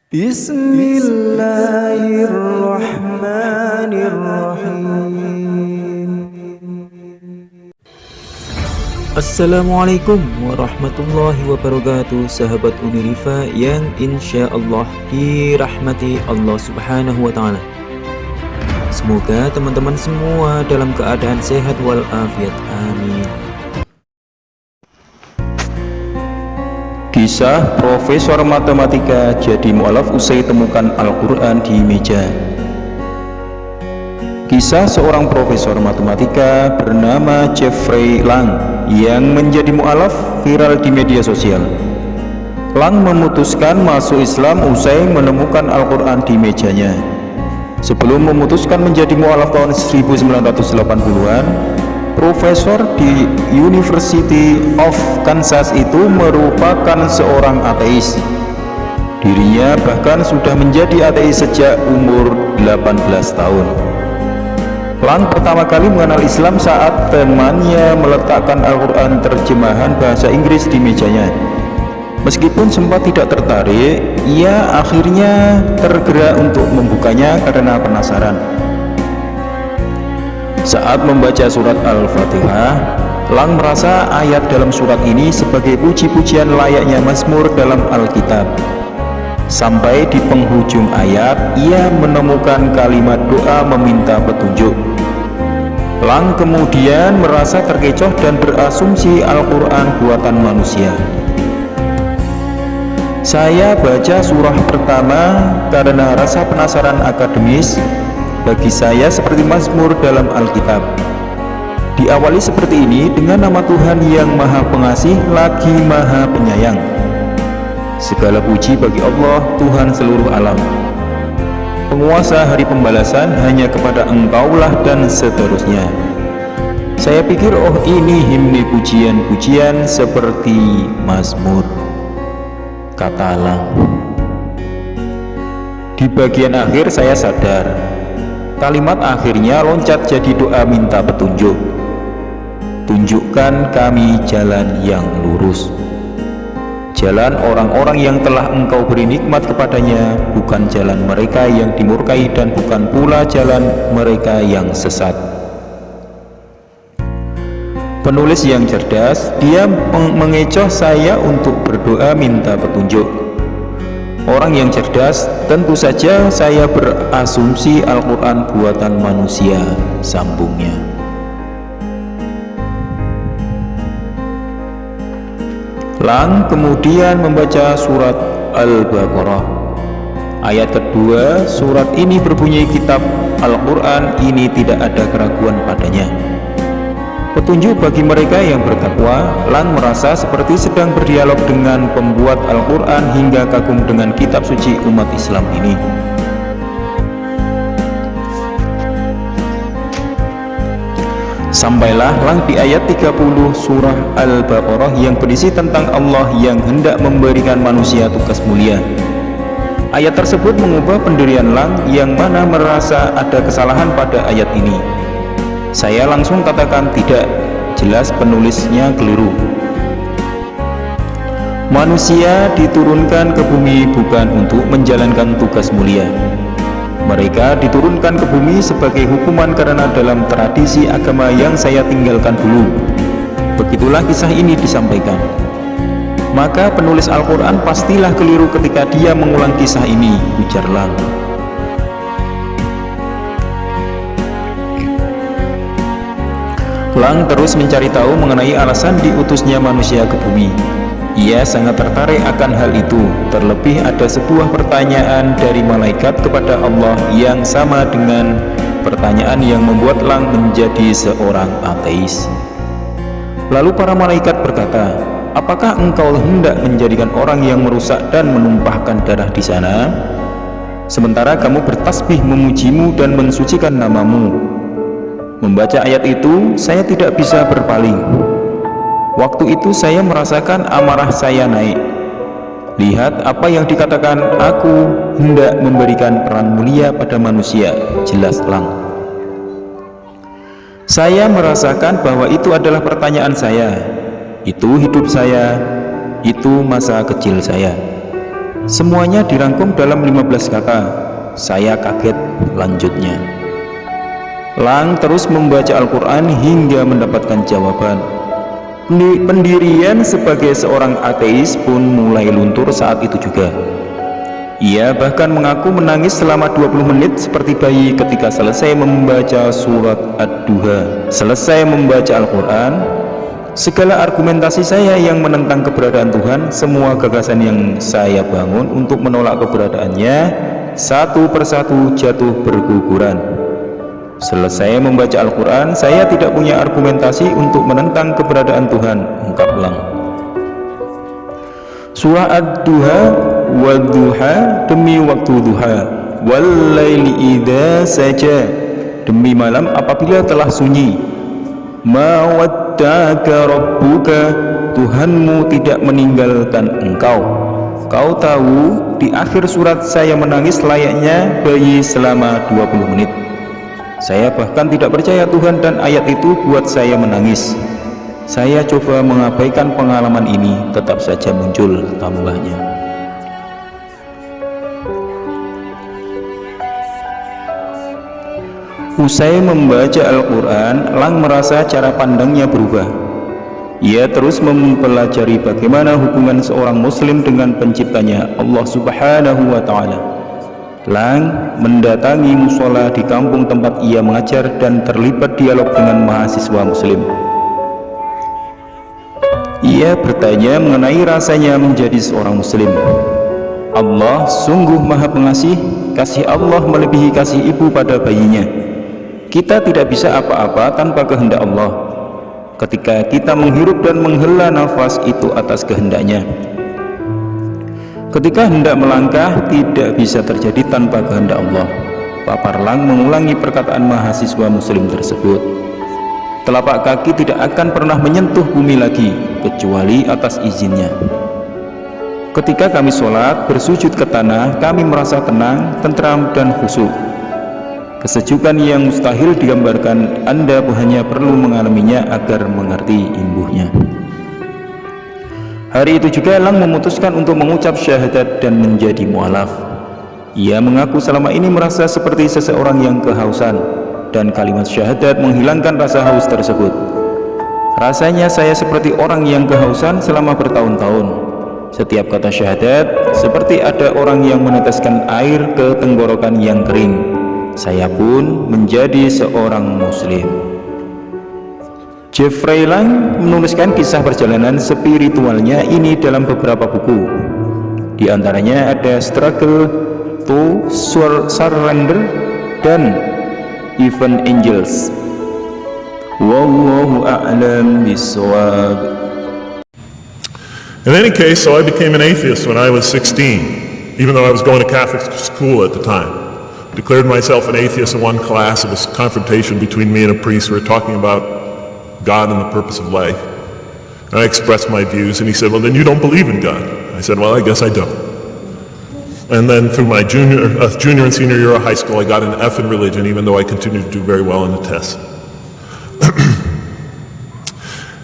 Bismillahirrahmanirrahim. Assalamualaikum warahmatullahi wabarakatuh, sahabat Unirifa yang insya Allah dirahmati Allah subhanahu wa ta'ala. Semoga teman-teman semua dalam keadaan sehat walafiat, amin. Kisah Profesor Matematika jadi mualaf usai temukan Alquran di meja. Kisah seorang profesor matematika bernama Jeffrey Lang yang menjadi mualaf viral di media sosial. Lang memutuskan masuk Islam usai menemukan Alquran di mejanya. Sebelum memutuskan menjadi mualaf tahun 1980-an, profesor di University of Kansas itu merupakan seorang ateis. Dirinya bahkan sudah menjadi ateis sejak umur 18 tahun. Lang pertama kali mengenal Islam saat temannya meletakkan Al-Quran terjemahan bahasa Inggris di mejanya. Meskipun sempat tidak tertarik, ia akhirnya tergerak untuk membukanya karena penasaran. Saat membaca surat Al-Fatihah, Lang merasa ayat dalam surat ini sebagai puji-pujian layaknya mazmur dalam Alkitab. Sampai di penghujung ayat, ia menemukan kalimat doa meminta petunjuk. Lang kemudian merasa terkecoh dan berasumsi Al-Quran buatan manusia. Saya baca surah pertama karena rasa penasaran akademis. Bagi saya seperti mazmur dalam Alkitab. Diawali seperti ini dengan nama Tuhan yang Maha Pengasih lagi Maha Penyayang. Segala puji bagi Allah, Tuhan seluruh alam. Penguasa hari pembalasan hanya kepada Engkaulah, dan seterusnya. Saya pikir, oh ini himne pujian-pujian seperti mazmur, kata Lang. Di bagian akhir saya sadar, kalimat akhirnya loncat jadi doa minta petunjuk. Tunjukkan kami jalan yang lurus, jalan orang-orang yang telah Engkau beri nikmat kepadanya, bukan jalan mereka yang dimurkai dan bukan pula jalan mereka yang sesat. Penulis yang cerdas, dia mengecoh saya untuk berdoa minta petunjuk. Orang yang cerdas, tentu saja saya berasumsi Al-Quran buatan manusia, sambungnya. Lang kemudian membaca surat Al-Baqarah. Ayat kedua surat ini berbunyi, kitab Al-Quran ini tidak ada keraguan padanya, petunjuk bagi mereka yang bertakwa. Lang merasa seperti sedang berdialog dengan pembuat Al-Quran hingga kagum dengan kitab suci umat Islam ini. Sampailah Lang di ayat 30 surah Al-Baqarah yang berisi tentang Allah yang hendak memberikan manusia tugas mulia. Ayat tersebut mengubah pendirian Lang yang mana merasa ada kesalahan pada ayat ini. Saya langsung katakan tidak, jelas penulisnya keliru. Manusia diturunkan ke bumi bukan untuk menjalankan tugas mulia. Mereka diturunkan ke bumi sebagai hukuman karena dalam tradisi agama yang saya tinggalkan dulu. Begitulah kisah ini disampaikan. Maka penulis Al-Quran pastilah keliru ketika dia mengulang kisah ini, ujar Lang. Lang terus mencari tahu mengenai alasan diutusnya manusia ke bumi. Ia sangat tertarik akan hal itu. Terlebih ada sebuah pertanyaan dari malaikat kepada Allah yang sama dengan pertanyaan yang membuat Lang menjadi seorang ateis. Lalu para malaikat berkata, apakah engkau hendak menjadikan orang yang merusak dan menumpahkan darah di sana, sementara kamu bertasbih memujimu dan mensucikan namamu? Membaca ayat itu, saya tidak bisa berpaling. Waktu itu saya merasakan amarah saya naik. Lihat apa yang dikatakan, aku hendak memberikan peran mulia pada manusia, jelas Lang. Saya merasakan bahwa itu adalah pertanyaan saya, itu hidup saya, itu masa kecil saya. Semuanya dirangkum dalam 15 kata. Saya kaget, lanjutnya. Lang terus membaca Al-Quran hingga mendapatkan jawaban. Pendirian sebagai seorang ateis pun mulai luntur saat itu juga. Ia bahkan mengaku menangis selama 20 menit seperti bayi ketika selesai membaca surat Ad-Duha. Selesai membaca Al-Quran, segala argumentasi saya yang menentang keberadaan Tuhan, semua gagasan yang saya bangun untuk menolak keberadaannya, satu persatu jatuh berguguran. Selesai membaca Al-Quran, saya tidak punya argumentasi untuk menentang keberadaan Tuhan, ungkap Lang. Surah Ad-Duha, Wadduha, demi waktu duha, Wallaili idza saja, demi malam apabila telah sunyi. Ma wadda'aka rabbuka, Tuhanmu tidak meninggalkan engkau. Kau tahu, di akhir surat saya menangis layaknya bayi selama 20 menit. Saya bahkan tidak percaya Tuhan dan ayat itu buat saya menangis. Saya coba mengabaikan pengalaman ini, tetap saja muncul, tambahnya. Usai membaca Al-Quran, Lang merasa cara pandangnya berubah. Ia terus mempelajari bagaimana hubungan seorang muslim dengan penciptanya, Allah Subhanahu wa Ta'ala. Lang mendatangi musola di kampung tempat ia mengajar dan terlibat dialog dengan mahasiswa muslim. Ia bertanya mengenai rasanya menjadi seorang muslim. Allah sungguh maha pengasih, kasih Allah melebihi kasih ibu pada bayinya. Kita tidak bisa apa-apa tanpa kehendak Allah. Ketika kita menghirup dan menghela nafas, itu atas kehendaknya. Ketika hendak melangkah, tidak bisa terjadi tanpa kehendak Allah. Papar Lang mengulangi perkataan mahasiswa muslim tersebut. Telapak kaki tidak akan pernah menyentuh bumi lagi, kecuali atas izinnya. Ketika kami sholat, bersujud ke tanah, kami merasa tenang, tentram, dan khusyuk. Kesejukan yang mustahil digambarkan, Anda hanya perlu mengalaminya agar mengerti imbuhnya. Hari itu juga Lang memutuskan untuk mengucap syahadat dan menjadi muallaf. Ia mengaku selama ini merasa seperti seseorang yang kehausan, dan kalimat syahadat menghilangkan rasa haus tersebut. Rasanya saya seperti orang yang kehausan selama bertahun-tahun. Setiap kata syahadat seperti ada orang yang meneteskan air ke tenggorokan yang kering. Saya pun menjadi seorang muslim. Jeffrey Lang menuliskan kisah perjalanan spiritualnya ini dalam beberapa buku. Di antaranya ada Struggle to Surrender dan Even Angels. Wallahu a'lam bishawab. In any case, so I became an atheist when I was 16, even though I was going to Catholic school at the time. Declared myself an atheist in one class. It was a confrontation between me and a priest. We were talking about God and the purpose of life. And I expressed my views, and he said, well, then you don't believe in God. I said, well, I guess I don't. And then through my junior and senior year of high school, I got an F in religion, even though I continued to do very well in the tests.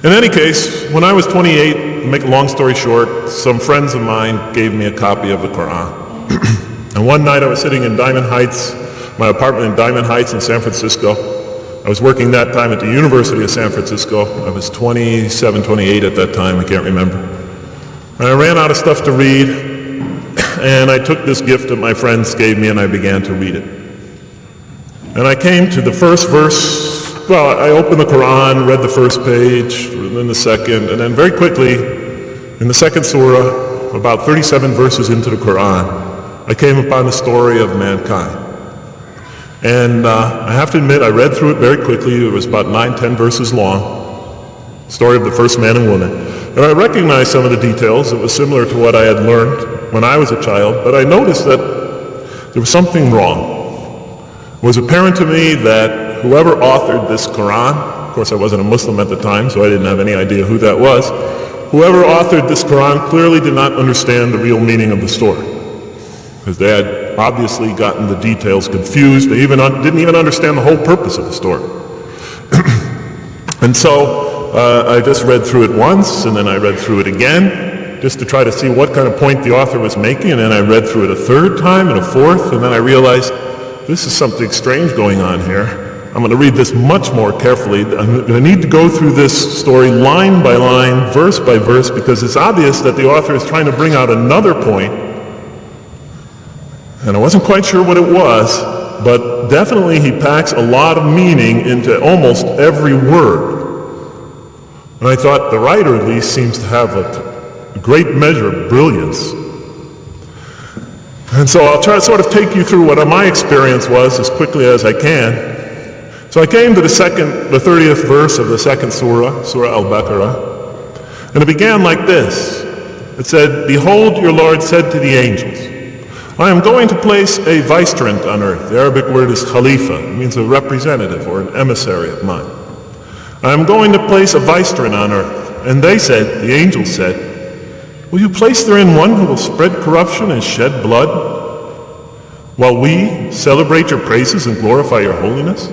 In any case, when I was 28, to make a long story short, some friends of mine gave me a copy of the Quran. And one night I was sitting in Diamond Heights, my apartment in Diamond Heights in San Francisco. I was working that time at the University of San Francisco. I was 27, 28 at that time, I can't remember. And I ran out of stuff to read, and I took this gift that my friends gave me and I began to read it. And I came to the first verse. Well, I opened the Quran, read the first page, then the second, and then very quickly, in the second surah, about 37 verses into the Quran, I came upon the story of mankind. And I have to admit, I read through it very quickly. It was about 9-10 verses long. Story of the first man and woman. And I recognized some of the details. It was similar to what I had learned when I was a child, but I noticed that there was something wrong. It was apparent to me that whoever authored this Quran, of course I wasn't a Muslim at the time, so I didn't have any idea who that was, whoever authored this Quran clearly did not understand the real meaning of the story. Because they had obviously gotten the details confused. They didn't even understand the whole purpose of the story. And so I just read through it once, and then I read through it again, just to try to see what kind of point the author was making, and then I read through it a third time and a fourth, and then I realized this is something strange going on here. I'm going to read this much more carefully. I'm going to need to go through this story line by line, verse by verse, because it's obvious that the author is trying to bring out another point, and I wasn't quite sure what it was, but definitely he packs a lot of meaning into almost every word. And I thought the writer at least seems to have a great measure of brilliance. And so I'll try to sort of take you through what my experience was as quickly as I can. So I came to the 30th verse of the second surah, Surah Al-Baqarah, and it began like this. It said, "Behold, your Lord said to the angels, I am going to place a vicegerent on earth." The Arabic word is khalifa. It means a representative or an emissary of mine. "I am going to place a vicegerent on earth." And they said, the angels said, "Will you place therein one who will spread corruption and shed blood, while we celebrate your praises and glorify your holiness?"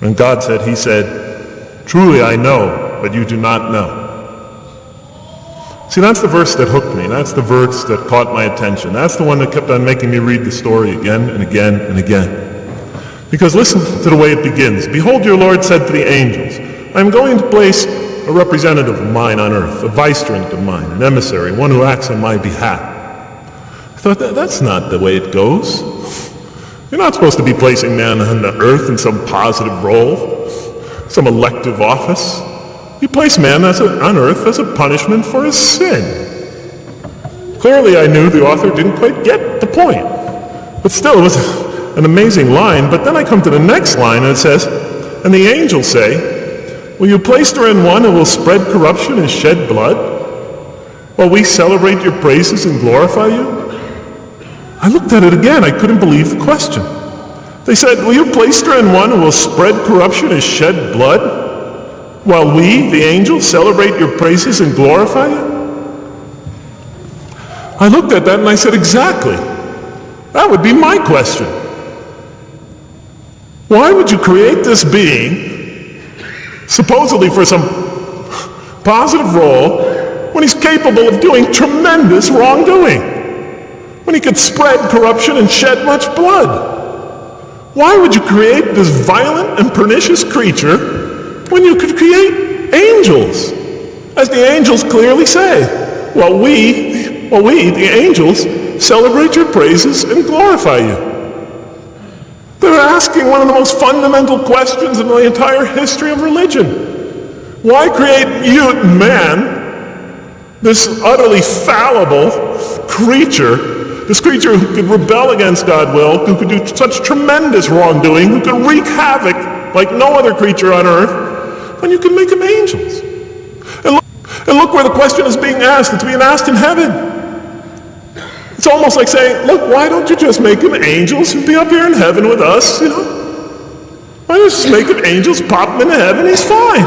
And God said, he said, "Truly I know, but you do not know." See, that's the verse that hooked me. That's the verse that caught my attention. That's the one that kept on making me read the story again and again and again. Because listen to the way it begins. "Behold, your Lord said to the angels, I am going to place a representative of mine on earth, a vicegerent of mine, an emissary, one who acts on my behalf." I thought, that's not the way it goes. You're not supposed to be placing man on the earth in some positive role, some elective office. You place man on earth as a punishment for his sin. Clearly I knew the author didn't quite get the point. But still, it was an amazing line. But then I come to the next line and it says, "And the angels say, will you place therein one who will spread corruption and shed blood, while we celebrate your praises and glorify you?" I looked at it again. I couldn't believe the question. They said, "Will you place therein one who will spread corruption and shed blood, while we, the angels, celebrate your praises and glorify you?" I looked at that and I said, exactly. That would be my question. Why would you create this being, supposedly for some positive role, when he's capable of doing tremendous wrongdoing? When he could spread corruption and shed much blood? Why would you create this violent and pernicious creature when you could create angels? As the angels clearly say, while we, the angels, celebrate your praises and glorify you. They're asking one of the most fundamental questions in the entire history of religion. Why create man, this utterly fallible creature, this creature who could rebel against God's will, who could do such tremendous wrongdoing, who could wreak havoc like no other creature on earth, when you can make them angels? And look where the question is being asked. It's being asked in heaven. It's almost like saying, look, why don't you just make them angels and be up here in heaven with us, Why don't you just make them angels, pop them into heaven, he's fine.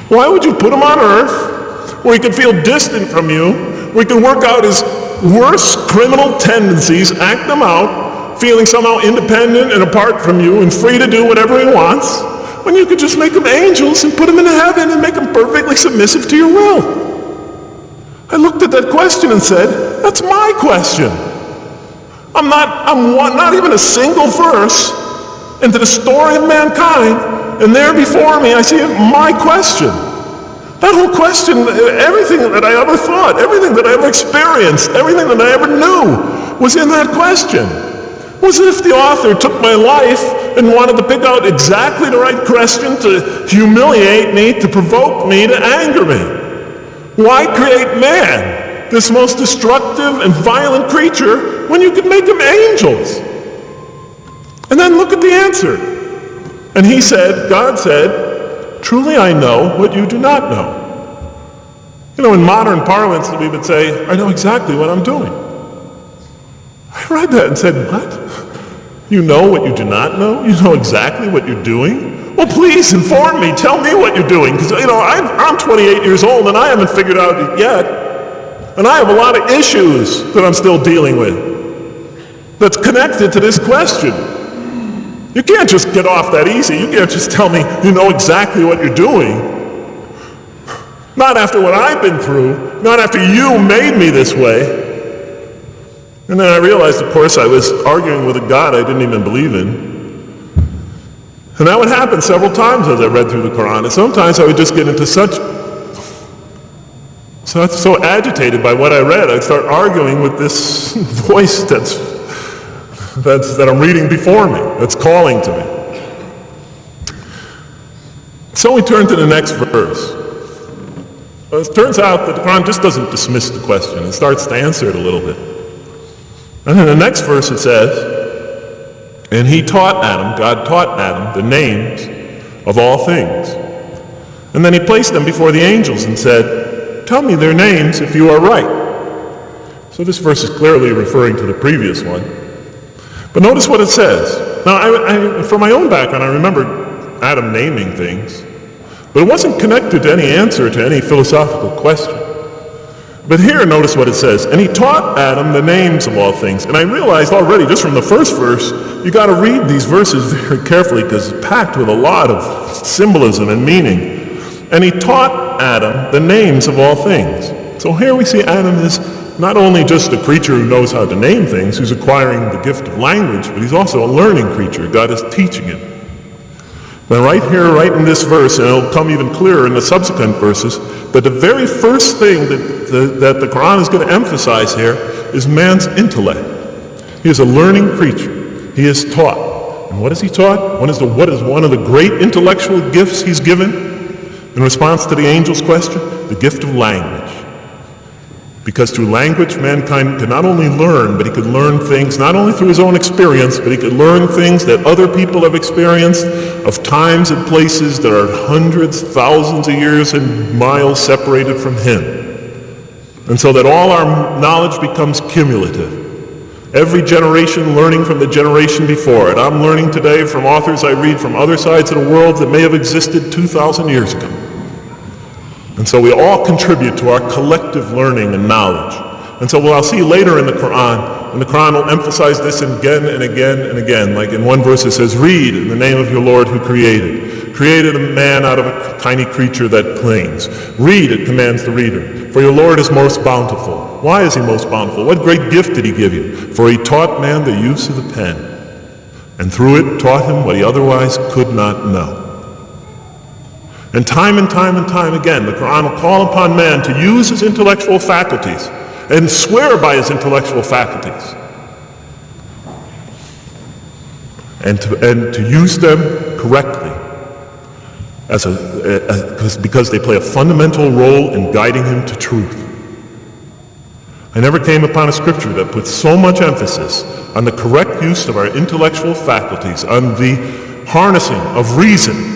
Why would you put him on earth where he can feel distant from you, where he can work out his worst criminal tendencies, act them out, feeling somehow independent and apart from you and free to do whatever he wants, when you could just make them angels and put them into heaven and make them perfectly submissive to your will? I looked at that question and said, that's my question. I'm not even a single verse into the story of mankind, and there before me I see my question. That whole question, everything that I ever thought, everything that I ever experienced, everything that I ever knew was in that question. It was as if the author took my life and wanted to pick out exactly the right question to humiliate me, to provoke me, to anger me. Why create man, this most destructive and violent creature, when you could make him angels? And then look at the answer. And he said, God said, "Truly I know what you do not know." In modern parlance we would say, I know exactly what I'm doing. I read that and said, what? You know what you do not know? You know exactly what you're doing? Well, please inform me. Tell me what you're doing. Because, I'm 28 years old and I haven't figured out it yet. And I have a lot of issues that I'm still dealing with that's connected to this question. You can't just get off that easy. You can't just tell me you know exactly what you're doing. Not after what I've been through, not after you made me this way. And then I realized, of course, I was arguing with a God I didn't even believe in. And that would happen several times as I read through the Quran. And sometimes I would just get into so agitated by what I read, I'd start arguing with this voice that I'm reading before me, that's calling to me. So we turn to the next verse. Well, it turns out that the Quran just doesn't dismiss the question, it starts to answer it a little bit. And in the next verse it says, and he taught Adam, God taught Adam, the names of all things. And then he placed them before the angels and said, tell me their names if you are right. So this verse is clearly referring to the previous one. But notice what it says. Now, I from my own background, I remember Adam naming things, but it wasn't connected to any answer to any philosophical question. But here, notice what it says. And he taught Adam the names of all things. And I realized already, just from the first verse, you got to read these verses very carefully because it's packed with a lot of symbolism and meaning. And he taught Adam the names of all things. So here we see Adam is not only just a creature who knows how to name things, who's acquiring the gift of language, but he's also a learning creature. God is teaching him. Now right here, right in this verse, and it'll come even clearer in the subsequent verses, that the very first thing that the Quran is going to emphasize here is man's intellect. He is a learning creature. He is taught. And what is he taught? What is one of the great intellectual gifts he's given in response to the angel's question? The gift of language. Because through language, mankind can not only learn, but he could learn things not only through his own experience, but he could learn things that other people have experienced of times and places that are hundreds, thousands of years and miles separated from him. And so that all our knowledge becomes cumulative. Every generation learning from the generation before it. I'm learning today from authors I read from other sides of the world that may have existed 2,000 years ago. And so we all contribute to our collective learning and knowledge. And so what I'll see later in the Quran, and the Quran will emphasize this again and again and again. Like in one verse it says, read in the name of your Lord who created a man out of a tiny creature that clings. Read, it commands the reader, for your Lord is most bountiful. Why is he most bountiful? What great gift did he give you? For he taught man the use of the pen, and through it taught him what he otherwise could not know. And time again, the Quran will call upon man to use his intellectual faculties and swear by his intellectual faculties. And to use them correctly because they play a fundamental role in guiding him to truth. I never came upon a scripture that puts so much emphasis on the correct use of our intellectual faculties, on the harnessing of reason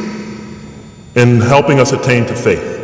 in helping us attain to faith.